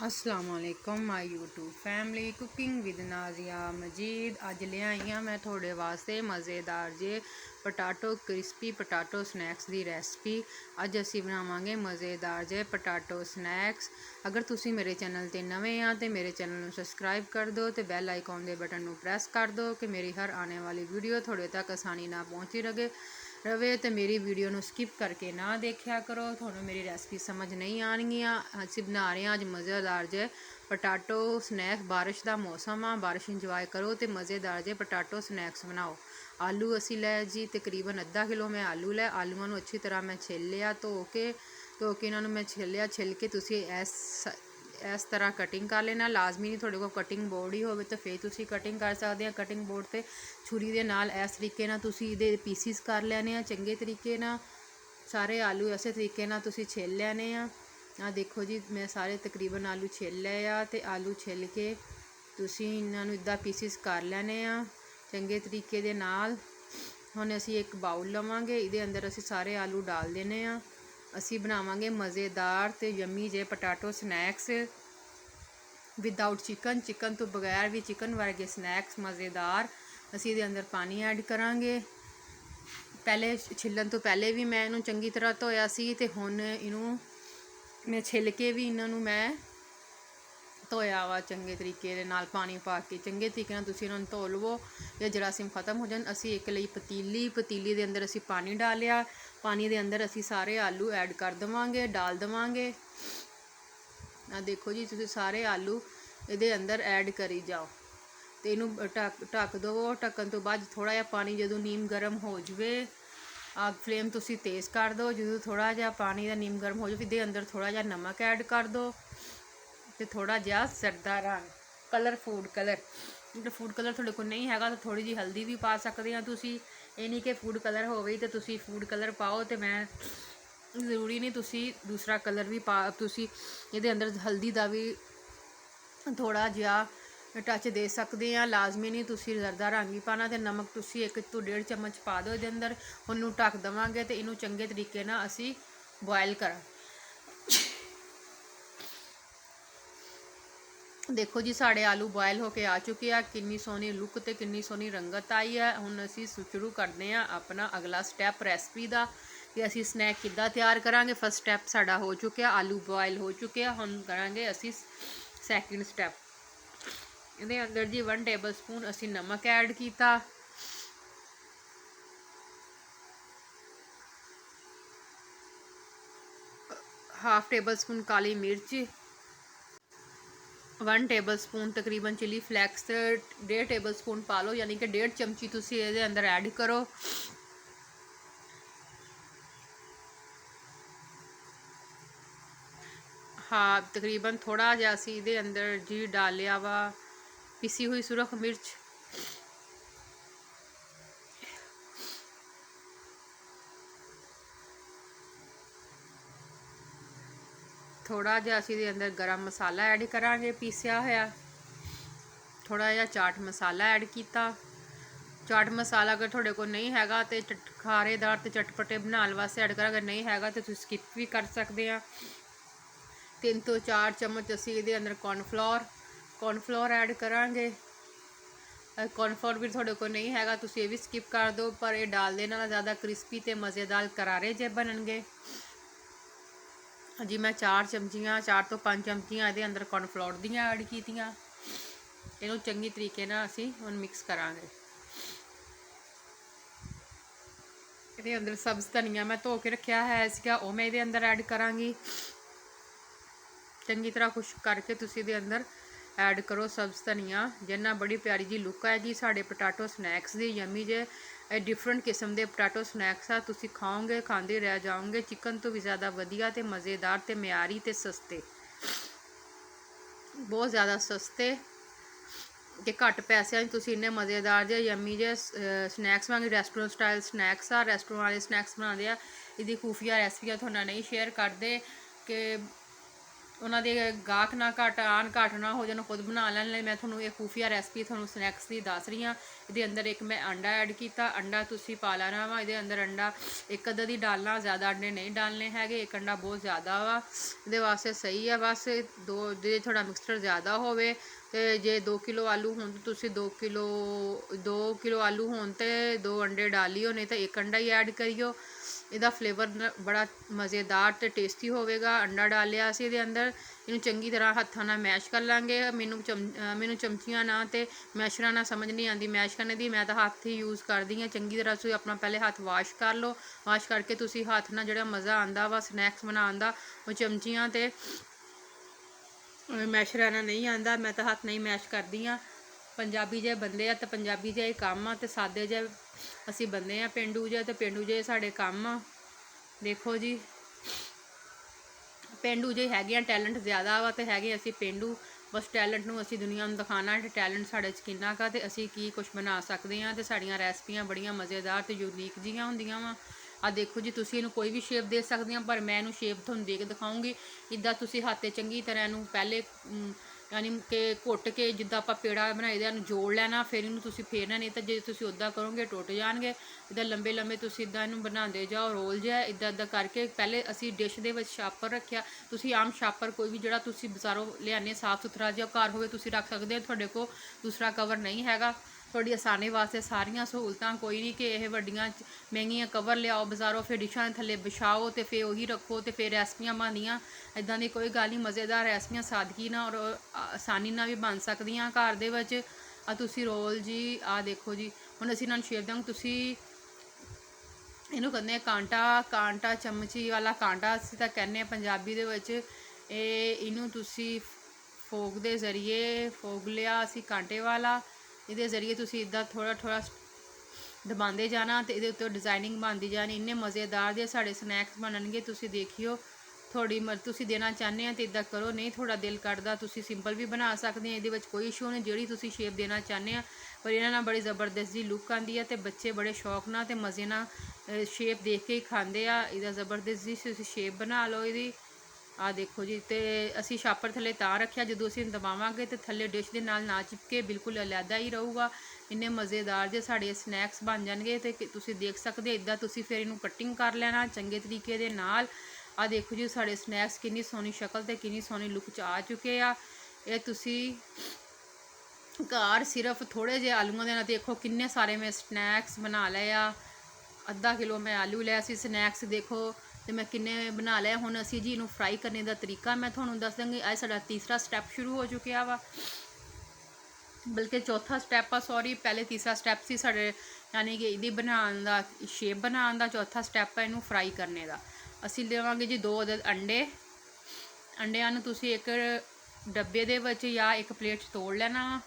असलामुअलैकुम my YouTube family cooking with Nazia Majeed. अज ले आई हाँ मैं थोड़े वास्ते मज़ेदार जे पटाटो क्रिस्पी पटाटो स्नैक्स की रेसिपी। अज असी बनावांगे मज़ेदार जे पटाटो स्नैक्स। अगर तुसी मेरे चैनल ते नवे हाँ तो मेरे चैनल को सबसक्राइब कर दो तो बैल आइकॉन के बटन को प्रेस कर दो कि मेरी हर आने वाली वीडियो थोड़े तक आसानी ना पहुँची रवे तो मेरी वीडियो को स्किप करके ना देखा करो, थोड़ा मेरी रेसिपी समझ नहीं आएगियाँ। असी बना रहे हैं अज मज़ेदार जे पटाटो स्नैक्स। बारिश का मौसम आ, बारिश इंजॉय करो तो मज़ेदार जे पटाटो स्नैक्स बनाओ। आलू असी लै जी तकरीबन अद्धा किलो मैं आलू लै। आलूआं नूं अच्छी तरह मैं छिल लिया, धो के इन्होंने मैं छिलिया। छिल के तुसी इस तरह कटिंग कर लेना। लाजमी नहीं थोड़े को कटिंग बोर्ड ही हो तो फिर तुसी कटिंग कर सकते हैं। कटिंग बोर्ड से छुरी के नाल इस तरीके ना तुसी इहदे पीसिस कर लेने आ चंगे तरीके ना। सारे आलू इस तरीके ना तुसी छिल लेने आ। देखो जी मैं सारे तकरीबन आलू छिल लए आ ते आलू छिल के तुसी इन्हां नूं इदां पीसिस कर लेने आ चंगे तरीके दे नाल। हुण असी एक बाउल लवांगे, इहदे अंदर असी सारे आलू डाल देने आ। असी बनावांगे मज़ेदार ते यम्मी जे potato snacks without chicken. Chicken तो बगैर भी चिकन वर्गे स्नैक्स मज़ेदार। असी इहदे अंदर पानी ऐड करांगे। पहले छिलन तो पहले भी मैं इनू चंगी तरह धोया सी ते हुण इनू मैं छिल के भी इन्हां नूं मैं धोया वा चंगे तरीके दे नाल। पानी पा के चंगे तरीके नाल तुसीं इन्हां नूं धो लवो या जरासीम खत्म हो जाए। असी एक लई पतीली दे अंदर असी पानी डालिया। पानी दे अंदर असी सारे आलू ऐड कर देवांगे, डाल देवांगे। देखो जी तुसीं सारे आलू इहदे अंदर ऐड करी जाओ तो इनू ढक दवो। ढक्कन तो बाद थोड़ा जिहा पानी जदों नीम गर्म हो जाए, आग फ्लेम तुसीं तेज़ कर दो। जो थोड़ा जिहा पानी का नीम गर्म हो जाए इहदे अंदर थोड़ा जिहा नमक ऐड कर दो तो थोड़ा जिहा सरदा रंग कलर फूड कलर थोड़े को नहीं हैगा तो थोड़ी जी हल्दी भी पा सकते हैं तुसीं। ये नहीं कि फूड कलर होवे तो तुसीं फूड कलर पाओ तो मैं जरूरी नहीं तुसीं दूसरा कलर भी पा। तुसीं इहदे अंदर हल्दी का भी थोड़ा जिहा टच दे सकते हैं, लाजमी नहीं तुसीं जरदा रंग ही पाना। तो नमक तुसीं 1 ਤੋਂ 1.5 चम्मच पा दो इहदे अंदर। उन्होंने ढक देवांगे तो इनू चंगे तरीके नाल असी बॉयल करा। देखो जी साढ़े आलू बॉयल होके आ चुके हैं। कितनी सोहनी लुक तो कितनी सोहनी रंगत आई है। हुण असी शुरू करते हैं अपना अगला स्टैप रेसिपी का कि असी स्नैक किद्दां तैयार करांगे। फर्स्ट स्टैप साडा हो चुका, आलू बॉयल हो चुके हैं। हुण करांगे असी सैकेंड स्टैप। इहदे अंदर जी 1 टेबल स्पून असी नमक ऐड किया, 1/2 टेबल स्पून काली मिर्च, 1 टेबल स्पून तकरीबन चिली फ्लैक्स, 1.5 टेबल स्पून पा लो यानी कि 1.5 चमची तुसी इहदे अंदर ऐड करो। हाँ तकरीबन थोड़ा जिहा असी इहदे अंदर जी डालिया वा पिसी हुई सुरख मिर्च, थोड़ा जिहा असी इहदे अंदर गरम मसाला ऐड करांगे पीसिया होया, थोड़ा जिहा चाट मसाला ऐड किया। चाट मसाला अगर थोड़े को नहीं हैगा तो खारेदार तो चटपटे बनाने वास्ते ऐड करा, अगर नहीं हैगा तो तुसीं स्किप भी कर सकते हैं। 3 ਤੋਂ 4 चम्मच असी इहदे अंदर कॉर्नफ्लोर ऐड करांगे। कॉर्नफ्लोर भी थोड़े को नहीं हैगा तुसीं ये भी स्किप कर दो, पर यह डाल देने नाल ज़्यादा क्रिस्पी ते मज़ेदार करारे जे बनणगे। जी मैं 4 ਤੋਂ 5 चमचियाँ इहदे अंदर कॉर्नफ्लोर दियाँ ऐड कीतियां। इहनूं चंगी तरीके नाल असी हुण मिक्स करांगे। इहदे अंदर सब्ज़ धनिया मैं धो के रखिया है सीगा, वो मैं इहदे अंदर ऐड करांगी। चंगी तरह खुश करके तुसीं इहदे अंदर ऐड करो सब्ज़ धनिया, जिन्ना बड़ी प्यारी जी लुक आएगी साढ़े पटाटो स्नैक्स दी। यम्मी जे डिफरेंट किस्म के पटाटो स्नैक्स आ, तुसीं खाओगे खांदे रह जाओगे। चिकन तो भी ज़्यादा वधिया ते मज़ेदार ते म्यारी ते सस्ते, बहुत ज़्यादा सस्ते कि घट पैसों तुसीं इन्ने मज़ेदार जे यम्मी जे स्नैक्स वांग रेस्टोरेंट स्टाइल स्नैक्स आ। रेस्टोरेंट वाले स्नैक्स बनाते हैं, इसकी खुफिया रेसिपियाँ थोड़ा नहीं शेयर करते कि ਉਹਨਾਂ ਦੇ ਗਾਹਕ ਨਾ ਘੱਟ ਆਉਣ, ਘੱਟ ਨਾ ਹੋ ਜਾਣ, ਖੁਦ ਬਣਾ ਲੈਣ ਲਈ ਮੈਂ ਤੁਹਾਨੂੰ ਇਹ ਖੂਫੀਆ ਰੈਸਪੀ ਤੁਹਾਨੂੰ ਸਨੈਕਸ ਦੀ ਦੱਸ ਰਹੀ ਹਾਂ। ਇਹਦੇ ਅੰਦਰ ਇੱਕ ਮੈਂ ਅੰਡਾ ਐਡ ਕੀਤਾ, ਅੰਡਾ ਤੁਸੀਂ ਪਾ ਲੈਣਾ ਵਾ ਇਹਦੇ ਅੰਦਰ। ਅੰਡਾ ਇੱਕ ਅੱਧਾ ਦੀ ਡਾਲਣਾ, ਜ਼ਿਆਦਾ ਅੰਡੇ ਨਹੀਂ ਡਾਲਣੇ ਹੈਗੇ, ਇੱਕ ਅੰਡਾ ਬਹੁਤ ਜ਼ਿਆਦਾ ਵਾ ਇਹਦੇ ਵਾਸਤੇ ਸਹੀ ਆ। ਬਸ ਦੋ, ਜੇ ਥੋੜਾ ਮਿਕਸਚਰ ਜ਼ਿਆਦਾ ਹੋਵੇ ਤੇ ਜੇ 2 ਕਿਲੋ ਆਲੂ ਹੋਣ ਤਾਂ ਤੁਸੀਂ 2 ਕਿਲੋ ਆਲੂ ਹੋਣ ਤੇ 2 ਅੰਡੇ ਡਾਲਿਓ, ਨਹੀਂ ਤਾਂ ਇੱਕ ਅੰਡਾ ਹੀ ਐਡ ਕਰਿਓ। ਇਹਦਾ ਫਲੇਵਰ ਬੜਾ ਮਜ਼ੇਦਾਰ ਤੇ ਟੇਸਟੀ ਹੋਵੇਗਾ। ਅੰਡਾ ਡਾਲਿਆ ਅਸੀਂ ਇਹਦੇ ਅੰਦਰ, ਇਹਨੂੰ ਚੰਗੀ ਤਰ੍ਹਾਂ ਹੱਥਾਂ ਨਾਲ ਮੈਸ਼ ਕਰ ਲਾਂਗੇ। ਮੈਨੂੰ ਚਮਚੀਆਂ ਨਾਲ ਤੇ ਮੈਸ਼ਰਾਂ ਨਾਲ ਸਮਝ ਨਹੀਂ ਆਉਂਦੀ ਮੈਸ਼ ਕਰਨੇ ਦੀ, ਮੈਂ ਤਾਂ ਹੱਥ ਹੀ ਯੂਜ਼ ਕਰਦੀ ਹਾਂ। ਚੰਗੀ ਤਰ੍ਹਾਂ ਤੁਸੀਂ ਆਪਣਾ ਪਹਿਲੇ ਹੱਥ ਵਾਸ਼ ਕਰ ਲਓ। ਵਾਸ਼ ਕਰਕੇ ਤੁਸੀਂ ਹੱਥ ਨਾਲ ਜਿਹੜਾ ਮਜ਼ਾ ਆਉਂਦਾ ਵਾ ਸਨੈਕਸ ਬਣਾਉਣ ਦਾ, ਉਹ ਚਮਚੀਆਂ ਤੇ ਮੈਸ਼ਰਾਂ ਨਾਲ ਨਹੀਂ ਆਉਂਦਾ। ਮੈਂ ਤਾਂ ਹੱਥ ਨਾਲ ਹੀ ਮੈਸ਼ ਕਰਦੀ ਹਾਂ। ਪੰਜਾਬੀ ਜੇ ਬੰਦੇ ਆ ਤਾਂ ਪੰਜਾਬੀ ਜੇ ਕੰਮ ਆ, ਤੇ ਸਾਦੇ ਜੇ ਅਸੀਂ ਬੰਦੇ ਆ ਪੇਂਡੂ ਜੇ, ਤੇ ਪੇਂਡੂ ਜੇ ਸਾਡੇ ਕੰਮ ਆ। ਦੇਖੋ ਜੀ, ਪੇਂਡੂ ਜੇ ਹੈਗੇ ਆ, ਟੈਲੈਂਟ ਜ਼ਿਆਦਾ ਵਾ ਤੇ ਹੈਗੇ ਅਸੀਂ ਪੇਂਡੂ। ਬਸ ਟੈਲੈਂਟ ਨੂੰ ਅਸੀਂ ਦੁਨੀਆ ਨੂੰ ਦਿਖਾਉਣਾ ਕਿ ਟੈਲੈਂਟ ਸਾਡੇ 'ਚ ਕਿੰਨਾ ਕੁ, ਤੇ ਅਸੀਂ ਕੀ ਕੁਛ ਬਣਾ ਸਕਦੇ ਹਾਂ। ਤੇ ਸਾਡੀਆਂ ਰੈਸਪੀਆਂ ਬੜੀਆਂ ਮਜ਼ੇਦਾਰ ਤੇ ਯੂਨੀਕ ਜਿਹੀਆਂ ਹੁੰਦੀਆਂ ਵਾ। ਆ ਦੇਖੋ ਜੀ, ਤੁਸੀਂ ਇਹਨੂੰ ਕੋਈ ਵੀ ਸ਼ੇਪ ਦੇ ਸਕਦੇ ਹੋ, ਪਰ ਮੈਂ ਇਹਨੂੰ ਸ਼ੇਪ ਤੁਹਾਨੂੰ ਦੇ ਕੇ ਦਿਖਾਊਂਗੀ। ਇੱਦਾਂ ਤੁਸੀਂ ਹੱਥ 'ਤੇ ਚੰਗੀ ਤਰ੍ਹਾਂ ਇਹਨੂੰ ਪਹਿਲੇ ਯਾਨੀ ਕਿ ਘੁੱਟ ਕੇ, ਜਿੱਦਾਂ ਆਪਾਂ ਪੇੜਾ ਬਣਾਈ ਦਾ, ਇਹਨੂੰ ਜੋੜ ਲੈਣਾ, ਫਿਰ ਇਹਨੂੰ ਤੁਸੀਂ ਫੇਰਨਾ। ਨਹੀਂ ਤਾਂ ਜੇ ਤੁਸੀਂ ਉੱਦਾਂ ਕਰੋਗੇ ਟੁੱਟ ਜਾਣਗੇ। ਇੱਦਾਂ ਲੰਬੇ ਲੰਬੇ ਤੁਸੀਂ ਇੱਦਾਂ ਇਹਨੂੰ ਬਣਾਉਂਦੇ ਜਾਓ, ਰੋਲ ਜਿਹਾ ਇੱਦਾਂ ਕਰਕੇ। ਪਹਿਲੇ ਅਸੀਂ ਡਿਸ਼ ਦੇ ਵਿੱਚ ਛਾਪਰ ਰੱਖਿਆ, ਤੁਸੀਂ ਆਮ ਛਾਪਰ ਕੋਈ ਵੀ ਜਿਹੜਾ ਤੁਸੀਂ ਬਾਜ਼ਾਰੋਂ ਲਿਆਉਂਦੇ ਸਾਫ਼ ਸੁਥਰਾ ਜਿਹਾ ਘਰ ਹੋਵੇ ਤੁਸੀਂ ਰੱਖ ਸਕਦੇ ਹੋ। ਤੁਹਾਡੇ ਕੋਲ ਦੂਸਰਾ ਕਵਰ ਨਹੀਂ ਹੈਗਾ, ਤੁਹਾਡੀ ਆਸਾਨੀ ਵਾਸਤੇ ਸਾਰੀਆਂ ਸਹੂਲਤਾਂ। ਕੋਈ ਨਹੀਂ ਕਿ ਇਹ ਵੱਡੀਆਂ ਮਹਿੰਗੀਆਂ ਕਵਰ ਲਿਆਓ ਬਾਜ਼ਾਰੋਂ, ਫਿਰ ਡਿਸ਼ਾਂ ਦੇ ਥੱਲੇ ਵਿਛਾਓ ਤੇ ਫਿਰ ਉਹੀ ਰੱਖੋ ਤੇ ਫਿਰ ਰੈਸਪੀਆਂ ਬਣਦੀਆਂ। ਇੱਦਾਂ ਦੀ ਕੋਈ ਗੱਲ ਨਹੀਂ, ਮਜ਼ੇਦਾਰ ਰੈਸਪੀਆਂ ਸਾਦਗੀ ਨਾਲ ਔਰ ਆਸਾਨੀ ਨਾਲ ਵੀ ਬਣ ਸਕਦੀਆਂ ਘਰ ਦੇ ਵਿੱਚ। ਆ ਤੁਸੀਂ ਰੋਲ ਜੀ, ਆ ਦੇਖੋ ਜੀ, ਹੁਣ ਅਸੀਂ ਇਹਨਾਂ ਨੂੰ ਸ਼ੇਪ ਦਾਂਗੇ। ਤੁਸੀਂ ਇਹਨੂੰ ਕਹਿੰਦੇ ਆ ਕਾਂਟਾ, ਚਮਚੀ ਵਾਲਾ ਕਾਂਟਾ ਅਸੀਂ ਤਾਂ ਕਹਿੰਦੇ ਹਾਂ ਪੰਜਾਬੀ ਦੇ ਵਿੱਚ। ਇਹਨੂੰ ਤੁਸੀਂ ਫੋਕ ਦੇ ਜ਼ਰੀਏ ਫੋਕ ਲਿਆ ਅਸੀਂ ਕਾਂਟੇ ਵਾਲਾ, ਇਹਦੇ ਜ਼ਰੀਏ ਤੁਸੀਂ ਇੱਦਾਂ ਥੋੜ੍ਹਾ ਦਬਾਉਂਦੇ ਜਾਣਾ ਤੇ ਇਹਦੇ ਉੱਤੇ ਡਿਜ਼ਾਈਨਿੰਗ ਬਣਦੀ ਜਾਣੀ। ਇੰਨੇ ਮਜ਼ੇਦਾਰ ਦੇ ਸਾਡੇ ਸਨੈਕਸ ਬਣਨਗੇ, ਤੁਸੀਂ ਦੇਖਿਓ। ਤੁਸੀਂ ਦੇਣਾ ਚਾਹੁੰਦੇ ਆ ਤਾਂ ਇੱਦਾਂ ਕਰੋ, ਨਹੀਂ ਤੁਹਾਡਾ ਦਿਲ ਕਰਦਾ ਤੁਸੀਂ ਸਿੰਪਲ ਵੀ ਬਣਾ ਸਕਦੇ ਆ। ਇਹਦੇ ਵਿੱਚ ਕੋਈ ਇਸ਼ੂ ਨਹੀਂ, ਜਿਹੜੀ ਤੁਸੀਂ ਸ਼ੇਪ ਦੇਣਾ ਚਾਹੁੰਦੇ ਆ। ਪਰ ਇਹਨਾਂ ਨਾਲ ਬੜੀ ਜ਼ਬਰਦਸਤ ਜੀ ਲੁੱਕ ਆਉਂਦੀ ਹੈ ਤੇ ਬੱਚੇ ਬੜੇ ਸ਼ੌਕ ਨਾਲ ਤੇ ਮਜ਼ੇ ਨਾਲ ਸ਼ੇਪ ਦੇਖ ਕੇ ਹੀ ਖਾਂਦੇ ਆ। ਇਹਦਾ ਜ਼ਬਰਦਸਤ ਜੀ ਤੁਸੀਂ ਸ਼ੇਪ ਬਣਾ ਲਓ ਇਹਦੀ। ਆ ਦੇਖੋ ਜੀ, ਤੇ ਅਸੀਂ ਛਾਪਰ ਥੱਲੇ ਤਾਂ ਰੱਖਿਆ, ਜਦੋਂ ਅਸੀਂ ਦਬਾਵਾਂਗੇ ਤੇ ਥੱਲੇ ਡਿਸ਼ ਦੇ ਨਾਲ ਨਾ ਚਿਪਕੇ, ਬਿਲਕੁਲ ਅਲੱਗਾ ਹੀ ਰਹੂਗਾ। ਇੰਨੇ ਮਜ਼ੇਦਾਰ ਜੇ ਸਾਡੇ ਸਨੈਕਸ ਬਣ ਜਾਣਗੇ ਤੇ ਤੁਸੀਂ ਦੇਖ ਸਕਦੇ ਇੱਦਾਂ। ਤੁਸੀਂ ਫਿਰ ਇਹਨੂੰ ਕਟਿੰਗ ਕਰ ਲੈਣਾ ਚੰਗੇ ਤਰੀਕੇ ਦੇ ਨਾਲ। ਆ ਦੇਖੋ ਜੀ, ਸਾਡੇ ਸਨੈਕਸ ਕਿੰਨੀ ਸੋਹਣੀ ਸ਼ਕਲ ਤੇ ਕਿੰਨੀ ਸੋਹਣੀ ਲੁੱਕ 'ਚ ਆ ਚੁੱਕੇ ਆ। ਇਹ ਤੁਸੀਂ ਘਰ ਸਿਰਫ ਥੋੜ੍ਹੇ ਜਿਹੇ ਆਲੂਆਂ ਦੇ ਨਾਲ ਦੇਖੋ ਕਿੰਨੇ ਸਾਰੇ ਮੈਂ ਸਨੈਕਸ ਬਣਾ ਲਏ ਆ। ਅੱਧਾ ਕਿਲੋ ਮੈਂ ਆਲੂ ਲਿਆ ਸੀ ਸਨੈਕਸ, ਦੇਖੋ ਤੇ ਮੈਂ ਕਿੰਨੇ ਬਣਾ ਲਿਆ। ਹੁਣ ਅਸੀਂ ਜੀ ਇਹਨੂੰ ਫਰਾਈ ਕਰਨੇ ਦਾ ਤਰੀਕਾ ਮੈਂ ਤੁਹਾਨੂੰ ਦੱਸ ਦਾਂਗੀ। ਇਹ ਸਾਡਾ ਤੀਸਰਾ ਸਟੈਪ ਸ਼ੁਰੂ ਹੋ ਚੁੱਕਿਆ ਵਾ, ਬਲਕਿ ਚੌਥਾ ਸਟੈਪ ਆ, ਸੌਰੀ। ਪਹਿਲੇ ਤੀਸਰਾ ਸਟੈਪ ਸੀ ਸਾਡੇ, ਯਾਨੀ ਕਿ ਇਹਦੀ ਬਣਾਉਣ ਦਾ, ਸ਼ੇਪ ਬਣਾਉਣ ਦਾ। ਚੌਥਾ ਸਟੈਪ ਹੈ ਇਹਨੂੰ ਫਰਾਈ ਕਰਨੇ ਦਾ। ਅਸੀਂ ਲਵਾਂਗੇ ਜੀ 2 ਅੰਡੇ। ਅੰਡਿਆਂ ਨੂੰ ਤੁਸੀਂ ਇੱਕ ਡੱਬੇ ਦੇ ਵਿੱਚ ਜਾਂ ਇੱਕ ਪਲੇਟ 'ਚ ਤੋੜ ਲੈਣਾ।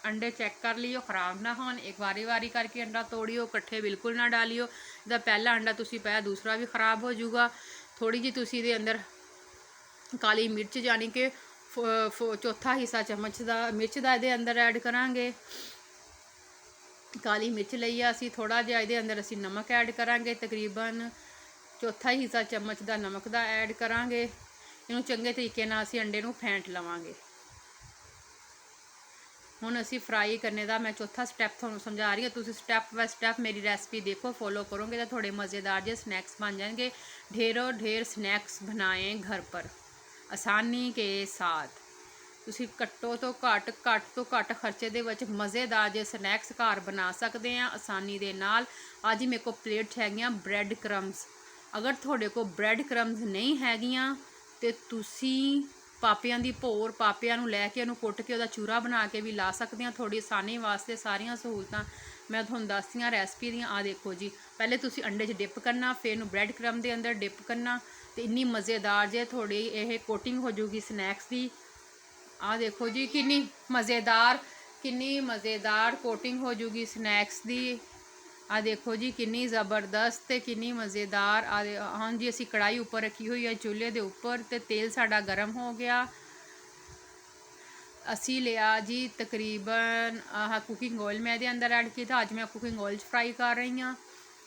ਅੰਡੇ ਚੈੱਕ ਕਰ ਲਿਓ ਖ਼ਰਾਬ ਨਾ ਹੋਣ, ਇੱਕ ਵਾਰੀ ਕਰਕੇ ਅੰਡਾ ਤੋੜਿਓ, ਇਕੱਠੇ ਬਿਲਕੁਲ ਨਾ ਡਾਲਿਓ। ਇਹਦਾ ਪਹਿਲਾ ਅੰਡਾ ਤੁਸੀਂ ਪਾਇਆ, ਦੂਸਰਾ ਵੀ ਖ਼ਰਾਬ ਹੋ ਜਾਊਗਾ। ਥੋੜ੍ਹੀ ਜਿਹੀ ਤੁਸੀਂ ਇਹਦੇ ਅੰਦਰ ਕਾਲੀ ਮਿਰਚ, ਯਾਨੀ ਕਿ ਚੌਥਾ ਹਿੱਸਾ ਚਮਚ ਦਾ ਮਿਰਚ ਦਾ ਇਹਦੇ ਅੰਦਰ ਐਡ ਕਰਾਂਗੇ। ਕਾਲੀ ਮਿਰਚ ਲਈ ਆ ਅਸੀਂ। ਥੋੜ੍ਹਾ ਜਿਹਾ ਇਹਦੇ ਅੰਦਰ ਅਸੀਂ ਨਮਕ ਐਡ ਕਰਾਂਗੇ, ਤਕਰੀਬਨ ਚੌਥਾ ਹਿੱਸਾ ਚਮਚ ਦਾ ਨਮਕ ਦਾ ਐਡ ਕਰਾਂਗੇ। ਇਹਨੂੰ ਚੰਗੇ ਤਰੀਕੇ ਨਾਲ ਅਸੀਂ ਅੰਡੇ ਨੂੰ ਫੈਂਟ ਲਵਾਂਗੇ। ਹੁਣ ਅਸੀਂ ਫਰਾਈ ਕਰਨੇ ਦਾ ਮੈਂ ਚੌਥਾ ਸਟੈਪ ਤੁਹਾਨੂੰ ਸਮਝਾ ਰਹੀ ਹਾਂ। ਤੁਸੀਂ ਸਟੈਪ ਬਾय ਸਟੈਪ ਮੇਰੀ ਰੈਸਪੀ ਦੇਖੋ, ਫੋਲੋ ਕਰੋਗੇ ਤਾਂ ਥੋੜੇ ਮਜ਼ੇਦਾਰ ਜਿਹੇ ਸਨੈक्स बन जाएंगे। ढेरों ढेर स्नैक्स बनाएं घर पर आसानी के साथ। ਤੁਸੀਂ ਘੱਟੋ ਤੋਂ ਘੱਟ ਖਰਚੇ ਦੇ ਵਿੱਚ ਮਜ਼ੇਦਾਰ ਜਿਹੇ ਸਨੈਕਸ ਘਰ ਬਣਾ ਸਕਦੇ ਆ ਆਸਾਨੀ ਦੇ ਨਾਲ। ਅੱਜ ਮੇਰੇ ਕੋਲ ਪਲੇਟ ਹੈਗੀਆਂ ਬ੍ਰੈਡ ਕਰਮਸ। ਅਗਰ ਤੁਹਾਡੇ ਕੋਲ ਬ੍ਰੈਡ ਕਰਮਸ ਨਹੀਂ ਹੈਗੀਆਂ ਤੇ ਤੁਸੀਂ ਪਾਪਿਆਂ ਦੀ ਭੋਰ, ਪਾਪਿਆਂ ਨੂੰ ਲੈ ਕੇ ਉਹਨੂੰ ਕੁੱਟ ਕੇ ਉਹਦਾ ਚੂਰਾ ਬਣਾ ਕੇ ਵੀ ਲਾ ਸਕਦੇ ਹਾਂ। ਤੁਹਾਡੀ ਆਸਾਨੀ ਵਾਸਤੇ ਸਾਰੀਆਂ ਸਹੂਲਤਾਂ ਮੈਂ ਤੁਹਾਨੂੰ ਦੱਸਦੀਆਂ ਰੈਸਪੀ ਦੀਆਂ। ਆ ਦੇਖੋ ਜੀ, ਪਹਿਲੇ ਤੁਸੀਂ ਅੰਡੇ 'ਚ ਡਿਪ ਕਰਨਾ, ਫਿਰ ਇਹਨੂੰ ਬ੍ਰੈਡ ਕਰਮ ਦੇ ਅੰਦਰ ਡਿਪ ਕਰਨਾ ਤੇ ਇੰਨੀ ਮਜ਼ੇਦਾਰ ਜੇ ਤੁਹਾਡੀ ਇਹ ਕੋਟਿੰਗ ਹੋ ਜਾਊਗੀ ਸਨੈਕਸ ਦੀ। ਆ ਦੇਖੋ ਜੀ, ਕਿੰਨੀ ਮਜ਼ੇਦਾਰ ਕੋਟਿੰਗ ਹੋ ਜਾਊਗੀ ਸਨੈਕਸ ਦੀ। ਆ ਦੇਖੋ ਜੀ, ਕਿੰਨੀ ਜ਼ਬਰਦਸਤ ਤੇ ਕਿੰਨੀ ਮਜ਼ੇਦਾਰ। ਹਾਂ ਜੀ, ਅਸੀਂ ਕੜਾਈ ਉੱਪਰ ਰੱਖੀ ਹੋਈ ਹੈ ਚੁੱਲ੍ਹੇ ਦੇ ਉੱਪਰ ਤੇ ਤੇਲ ਸਾਡਾ ਗਰਮ ਹੋ ਗਿਆ। ਅਸੀਂ ਲਿਆ ਜੀ ਤਕਰੀਬਨ ਕੁਕਿੰਗ ਆਇਲ ਮੈਂ ਇਹਦੇ ਅੰਦਰ ਐਡ ਕੀਤਾ। ਅੱਜ ਮੈਂ ਕੁਕਿੰਗ ਆਇਲ 'ਚ ਫਰਾਈ ਕਰ ਰਹੀ ਹਾਂ।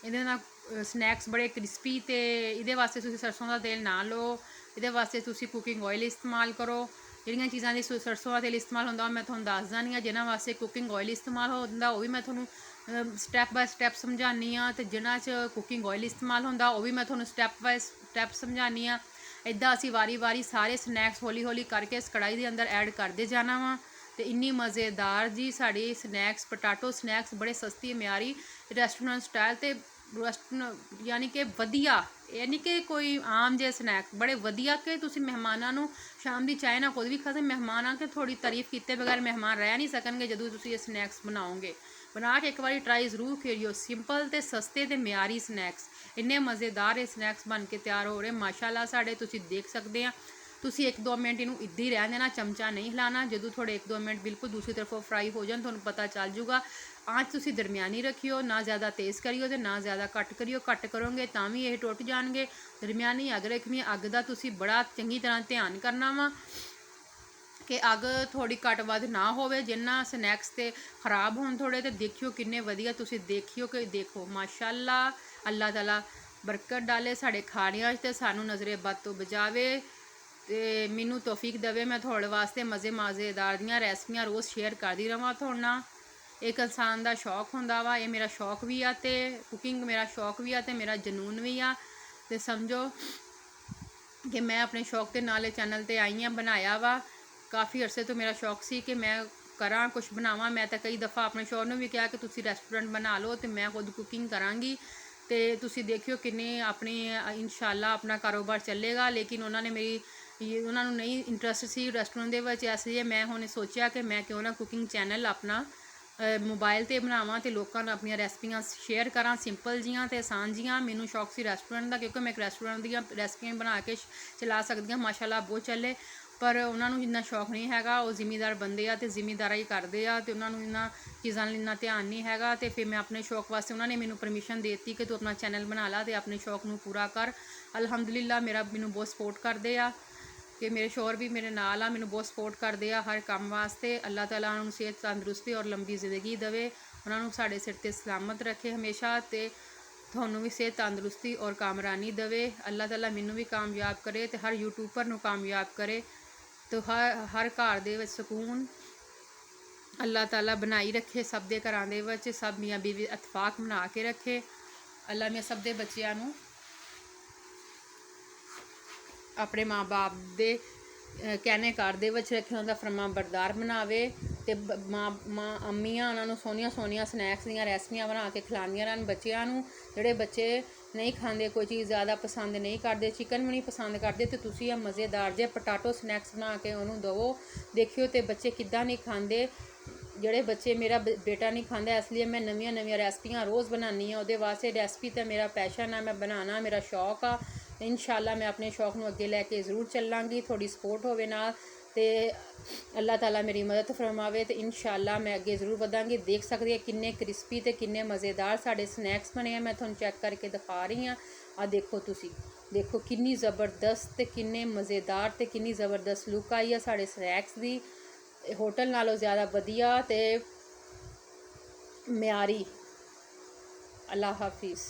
ਇਹਦੇ ਨਾਲ ਸਨੈਕਸ ਬੜੇ ਕ੍ਰਿਸਪੀ, ਤੇ ਇਹਦੇ ਵਾਸਤੇ ਤੁਸੀਂ ਸਰਸੋਂ ਦਾ ਤੇਲ ਨਾ ਲਓ, ਇਹਦੇ ਵਾਸਤੇ ਤੁਸੀਂ ਕੁਕਿੰਗ ਆਇਲ ਇਸਤੇਮਾਲ ਕਰੋ। ਜਿਹੜੀਆਂ ਚੀਜ਼ਾਂ ਦੀ ਸਰਸੋਂ ਦਾ ਤੇਲ ਇਸਤੇਮਾਲ ਹੁੰਦਾ ਉਹ ਮੈਂ ਤੁਹਾਨੂੰ ਦੱਸ ਦਿੰਦੀ ਹਾਂ। ਜਿਨ੍ਹਾਂ ਵਾਸਤੇ ਕੁਕਿੰਗ ਆਇਲ ਇਸਤੇਮਾਲ ਹੁੰਦਾ ਉਹ ਵੀ ਮੈਂ ਤੁਹਾਨੂੰ ਸਟੈਪ ਬਾਏ ਸਟੈਪ ਸਮਝਾਉਂਦੀ ਹਾਂ, ਅਤੇ ਜਿਨ੍ਹਾਂ 'ਚ ਕੁਕਿੰਗ ਆਇਲ ਇਸਤੇਮਾਲ ਹੁੰਦਾ ਉਹ ਵੀ ਮੈਂ ਤੁਹਾਨੂੰ ਸਟੈਪ ਬਾਏ ਸਟੈਪ ਸਮਝਾਉਂਦੀ ਹਾਂ। ਇੱਦਾਂ ਅਸੀਂ ਵਾਰੀ ਸਾਰੇ ਸਨੈਕਸ ਹੌਲੀ ਹੌਲੀ ਕਰਕੇ ਇਸ ਕੜਾਹੀ ਦੇ ਅੰਦਰ ਐਡ ਕਰਦੇ ਜਾਣਾ ਵਾ। ਅਤੇ ਇੰਨੀ ਮਜ਼ੇਦਾਰ ਜੀ ਸਾਡੀ ਸਨੈਕਸ ਪਟਾਟੋ ਸਨੈਕਸ ਬੜੇ ਸਸਤੀ ਮਿਆਰੀ ਰੈਸਟੋਰੈਂਟ ਸਟਾਈਲ ਅਤੇ ਯਾਨੀ ਕਿ ਵਧੀਆ, ਯਾਨੀ ਕਿ ਕੋਈ ਆਮ ਜਿਹੇ ਸਨੈਕ ਬੜੇ ਵਧੀਆ ਕਿ ਤੁਸੀਂ ਮਹਿਮਾਨਾਂ ਨੂੰ ਸ਼ਾਮ ਦੀ ਚਾਹ ਨਾਲ ਖੁਦ ਵੀ ਖਾ ਸਕਦੇ। ਮਹਿਮਾਨ ਆ ਕੇ ਥੋੜੀ ਤਾਰੀਫ ਕੀਤੇ ਬਗੈਰ ਮਹਿਮਾਨ ਰਹਿ ਨਹੀਂ ਸਕਣਗੇ ਜਦੋਂ ਤੁਸੀਂ ਇਹ ਸਨੈਕਸ ਬਣਾਓਗੇ। ਬਣਾ ਕੇ ਇੱਕ ਵਾਰੀ ਟਰਾਈ ਜ਼ਰੂਰ ਕਰਿਓ। ਸਿੰਪਲ ਅਤੇ ਸਸਤੇ ਅਤੇ ਮਿਆਰੀ ਸਨੈਕਸ, ਇੰਨੇ ਮਜ਼ੇਦਾਰ ਇਹ ਸਨੈਕਸ ਬਣ ਕੇ ਤਿਆਰ ਹੋ ਰਹੇ ਮਾਸ਼ਾਅੱਲਾ ਸਾਡੇ। ਤੁਸੀਂ ਦੇਖ ਸਕਦੇ ਆ। ਤੁਸੀਂ 1-2 ਮਿੰਟ ਇਹਨੂੰ ਇੱਦਾਂ ਹੀ ਰਹਿਣ ਦੇਣਾ, ਚਮਚਾ ਨਹੀਂ ਹਿਲਾਉਣਾ। ਜਦੋਂ ਥੋੜੇ 1-2 ਮਿੰਟ ਬਿਲਕੁਲ ਦੂਸਰੀ ਤਰਫੋਂ ਫਰਾਈ ਹੋ ਜਾਣ ਤੁਹਾਨੂੰ ਪਤਾ ਚੱਲ ਜੂਗਾ। ਆਂਚ ਤੁਸੀਂ ਦਰਮਿਆਨੀ ਰੱਖਿਓ, ਨਾ ਜ਼ਿਆਦਾ ਤੇਜ਼ ਕਰਿਓ ਅਤੇ ਨਾ ਜ਼ਿਆਦਾ ਘੱਟ ਕਰਿਓ। ਘੱਟ ਕਰੋਗੇ ਤਾਂ ਵੀ ਇਹ ਟੁੱਟ ਜਾਣਗੇ। ਦਰਮਿਆਨੀ ਅੱਗ ਰੱਖਣੀ। ਅੱਗ ਦਾ ਤੁਸੀਂ ਬੜਾ ਚੰਗੀ ਤਰ੍ਹਾਂ ਧਿਆਨ ਕਰਨਾ ਵਾ ਕਿ ਅੱਗ ਥੋੜੀ ਘੱਟ ਵੱਧ ਨਾ ਹੋਵੇ, ਜਿੰਨਾ ਸਨੈਕਸ ਤੇ ਖਰਾਬ ਹੋਣ ਥੋੜੇ। ਤੇ ਦੇਖਿਓ ਕਿੰਨੇ ਵਧੀਆ, ਤੁਸੀਂ ਦੇਖਿਓ ਕਿ ਦੇਖੋ ਮਾਸ਼ਾਅੱਲਾ, ਅੱਲਾਹ ਤਾਲਾ ਬਰਕਤ ਡਾਲੇ ਸਾਡੇ ਖਾਣਿਆਂ 'ਚ ਤੇ ਸਾਨੂੰ ਨਜ਼ਰੇ ਬਦ ਤੋਂ ਬਚਾਵੇ ਤੇ ਮੈਨੂੰ ਤੌਫੀਕ ਦੇਵੇ ਮੈਂ ਤੁਹਾਡੇ ਵਾਸਤੇ ਮਜ਼ੇਦਾਰ ਦੀਆਂ ਰੈਸਪੀਆਂ ਰੋਜ਼ ਸ਼ੇਅਰ ਕਰਦੀ ਰਹਾਂ ਤੁਹਾਡੇ ਨਾਲ। ਇੱਕ ਇਨਸਾਨ ਦਾ ਸ਼ੌਕ ਹੁੰਦਾ ਵਾ, ਇਹ ਮੇਰਾ ਸ਼ੌਕ ਵੀ ਆ ਤੇ ਕੁਕਿੰਗ ਮੇਰਾ ਸ਼ੌਕ ਵੀ ਆ ਤੇ ਮੇਰਾ ਜਨੂਨ ਵੀ ਆ। ਤੇ ਸਮਝੋ ਕਿ ਮੈਂ ਆਪਣੇ ਸ਼ੌਕ ਦੇ ਨਾਲ ਇਹ ਚੈਨਲ ਤੇ ਆਈ ਹਾਂ, ਬਣਾਇਆ ਵਾ। ਕਾਫੀ ਅਰਸੇ ਤੋਂ ਮੇਰਾ ਸ਼ੌਕ ਸੀ ਕਿ ਮੈਂ ਕਰਾਂ ਕੁਛ ਬਣਾਵਾਂ। ਮੈਂ ਤਾਂ ਕਈ ਦਫਾ ਆਪਣੇ ਸ਼ੌਹਰ ਨੂੰ ਵੀ ਕਿਹਾ ਕਿ ਤੁਸੀਂ ਰੈਸਟੋਰੈਂਟ ਬਣਾ ਲਓ ਤੇ ਮੈਂ ਖੁਦ ਕੁਕਿੰਗ ਕਰਾਂਗੀ। ਤੇ ਤੁਸੀਂ ਦੇਖਿਓ ਕਿੰਨੇ ਆਪਣੀ ਇਨਸ਼ਾਅੱਲਾ ਆਪਣਾ ਕਾਰੋਬਾਰ ਚੱਲੇਗਾ। ਲੇਕਿਨ ਉਹਨਾਂ ਨੂੰ ਨਹੀਂ ਇੰਟਰਸਟ ਸੀ ਰੈਸਟੋਰੈਂਟ ਦੇ ਵਿੱਚ, ਇਸ ਲਈ ਮੈਂ ਹੁਣ ਸੋਚਿਆ ਕਿ ਮੈਂ ਕਿਉਂ ਨਾ ਕੁਕਿੰਗ ਚੈਨਲ ਆਪਣਾ ਮੋਬਾਈਲ 'ਤੇ ਬਣਾਵਾਂ ਅਤੇ ਲੋਕਾਂ ਨੂੰ ਆਪਣੀਆਂ ਰੈਸਪੀਆਂ ਸ਼ੇਅਰ ਕਰਾਂ, ਸਿੰਪਲ ਜੀਆਂ ਅਤੇ ਆਸਾਨ ਜੀਆਂ। ਮੈਨੂੰ ਸ਼ੌਕ ਸੀ ਰੈਸਟੋਰੈਂਟ ਦਾ, ਕਿਉਂਕਿ ਮੈਂ ਇੱਕ ਰੈਸਟੋਰੈਂਟ ਦੀਆਂ ਰੈਸਪੀਆਂ ਬਣਾ ਕੇ ਚਲਾ ਸਕਦੀ ਹਾਂ। ਮਾਸ਼ਾਅੱਲਾ ਬਹੁਤ ਚੱਲੇ, ਪਰ ਉਹਨਾਂ ਨੂੰ ਇੰਨਾ ਸ਼ੌਕ ਨਹੀਂ ਹੈਗਾ। ਉਹ ਜ਼ਿਮੀਦਾਰ ਬੰਦੇ ਆ ਅਤੇ ਜ਼ਿਮੀਦਾਰਾਂ ਹੀ ਕਰਦੇ ਆ ਅਤੇ ਉਹਨਾਂ ਨੂੰ ਇਹਨਾਂ ਚੀਜ਼ਾਂ ਨਾਲ ਇੰਨਾ ਧਿਆਨ ਨਹੀਂ ਹੈਗਾ। ਅਤੇ ਫਿਰ ਮੈਂ ਆਪਣੇ ਸ਼ੌਕ ਵਾਸਤੇ ਉਹਨਾਂ ਨੇ ਮੈਨੂੰ ਪਰਮਿਸ਼ਨ ਦੇ ਦਿੱਤੀ ਕਿ ਤੂੰ ਆਪਣਾ ਚੈਨਲ ਬਣਾ ਲਾ ਅਤੇ ਆਪਣੇ ਸ਼ੌਕ ਨੂੰ ਪੂਰਾ ਕਰ। ਅਲਹਮਦੁਲਿਲਾ ਮੈਨੂੰ ਬਹੁਤ ਸਪੋਰਟ ਕਰਦੇ ਆ ਕਿ ਮੇਰੇ ਸ਼ੌਹਰ ਵੀ ਮੇਰੇ ਨਾਲ ਆ, ਮੈਨੂੰ ਬਹੁਤ ਸਪੋਰਟ ਕਰਦੇ ਆ ਹਰ ਕੰਮ ਵਾਸਤੇ। ਅੱਲਾਹ ਤਾਲਾ ਉਹਨਾਂ ਨੂੰ ਸਿਹਤ ਤੰਦਰੁਸਤੀ ਔਰ ਲੰਬੀ ਜ਼ਿੰਦਗੀ ਦੇਵੇ, ਉਹਨਾਂ ਨੂੰ ਸਾਡੇ ਸਿਰ 'ਤੇ ਸਲਾਮਤ ਰੱਖੇ ਹਮੇਸ਼ਾ, ਅਤੇ ਤੁਹਾਨੂੰ ਵੀ ਸਿਹਤ ਤੰਦਰੁਸਤੀ ਔਰ ਕਾਮਰਾਨੀ ਦੇਵੇ। ਅੱਲਾਹ ਤਾਲਾ ਮੈਨੂੰ ਵੀ ਕਾਮਯਾਬ ਕਰੇ ਅਤੇ ਹਰ ਯੂਟਿਊਬਰ ਨੂੰ ਕਾਮਯਾਬ ਕਰੇ। ਅਤੇ ਹਰ ਘਰ ਦੇ ਵਿੱਚ ਸਕੂਨ ਅੱਲਾਹ ਤਾਲਾ ਬਣਾਈ ਰੱਖੇ, ਸਭ ਦੇ ਘਰਾਂ ਦੇ ਵਿੱਚ ਸਭ ਮੀਆਂ ਬੀਵੀ ਇਤਫਾਕ ਬਣਾ ਕੇ ਰੱਖੇ। ਅੱਲਾਹ ਮੀਆਂ ਸਭ ਦੇ ਬੱਚਿਆਂ ਨੂੰ ਆਪਣੇ ਮਾਂ ਬਾਪ ਦੇ ਕਹਿਣੇ ਘਰ ਦੇ ਵਿੱਚ ਰੱਖੇ, ਉਹਨਾਂ ਦਾ ਫਰਮਾਂ ਬਰਦਾਰ ਬਣਾਵੇ। ਅਤੇ ਅੰਮੀਆਂ ਉਹਨਾਂ ਨੂੰ ਸੋਹਣੀਆਂ ਸਨੈਕਸ ਦੀਆਂ ਰੈਸਪੀਆਂ ਬਣਾ ਕੇ ਖਿਲਾਉਂਦੀਆਂ ਰਹਿਣ ਬੱਚਿਆਂ ਨੂੰ। ਜਿਹੜੇ ਬੱਚੇ ਨਹੀਂ ਖਾਂਦੇ, ਕੋਈ ਚੀਜ਼ ਜ਼ਿਆਦਾ ਪਸੰਦ ਨਹੀਂ ਕਰਦੇ, ਚਿਕਨ ਵੀ ਨਹੀਂ ਪਸੰਦ ਕਰਦੇ, ਅਤੇ ਤੁਸੀਂ ਇਹ ਮਜ਼ੇਦਾਰ ਜਿਹੇ ਪਟਾਟੋ ਸਨੈਕਸ ਬਣਾ ਕੇ ਉਹਨੂੰ ਦੇਵੋ। ਦੇਖਿਓ ਅਤੇ ਬੱਚੇ ਕਿੱਦਾਂ ਨਹੀਂ ਖਾਂਦੇ। ਜਿਹੜੇ ਬੱਚੇ, ਮੇਰਾ ਬੇਟਾ ਨਹੀਂ ਖਾਂਦਾ, ਇਸ ਲਈ ਮੈਂ ਨਵੀਆਂ ਰੈਸਪੀਆਂ ਰੋਜ਼ ਬਣਾਉਂਦੀ ਹਾਂ ਉਹਦੇ ਵਾਸਤੇ। ਰੈਸਪੀ ਤਾਂ ਮੇਰਾ ਪੈਸ਼ਨ ਆ, ਮੈਂ ਬਣਾਉਣਾ ਮੇਰਾ ਸ਼ੌਕ ਆ। ਇਨਸ਼ਾਅੱਲਾ ਮੈਂ ਆਪਣੇ ਸ਼ੌਕ ਨੂੰ ਅੱਗੇ ਲੈ ਕੇ ਜ਼ਰੂਰ ਚੱਲਾਂਗੀ, ਤੁਹਾਡੀ ਸਪੋਰਟ ਹੋਵੇ ਨਾਲ, ਅਤੇ ਅੱਲਾਹ ਤਾਲਾ ਮੇਰੀ ਮਦਦ ਫਰਮਾਵੇ ਅਤੇ ਇਨਸ਼ਾਅੱਲਾ ਮੈਂ ਅੱਗੇ ਜ਼ਰੂਰ ਵਧਾਂਗੀ। ਦੇਖ ਸਕਦੇ ਆ ਕਿੰਨੇ ਕ੍ਰਿਸਪੀ ਅਤੇ ਕਿੰਨੇ ਮਜ਼ੇਦਾਰ ਸਾਡੇ ਸਨੈਕਸ ਬਣੇ ਆ। ਮੈਂ ਤੁਹਾਨੂੰ ਚੈੱਕ ਕਰਕੇ ਦਿਖਾ ਰਹੀ ਹਾਂ। ਆਹ ਦੇਖੋ, ਤੁਸੀਂ ਦੇਖੋ ਕਿੰਨੀ ਜ਼ਬਰਦਸਤ ਅਤੇ ਕਿੰਨੇ ਮਜ਼ੇਦਾਰ ਅਤੇ ਕਿੰਨੀ ਜ਼ਬਰਦਸਤ ਲੁੱਕ ਆਈ ਆ ਸਾਡੇ ਸਨੈਕਸ ਦੀ। ਹੋਟਲ ਨਾਲੋਂ ਜ਼ਿਆਦਾ ਵਧੀਆ ਅਤੇ ਮਿਆਰੀ। ਅੱਲਾਹ ਹਾਫਿਜ਼।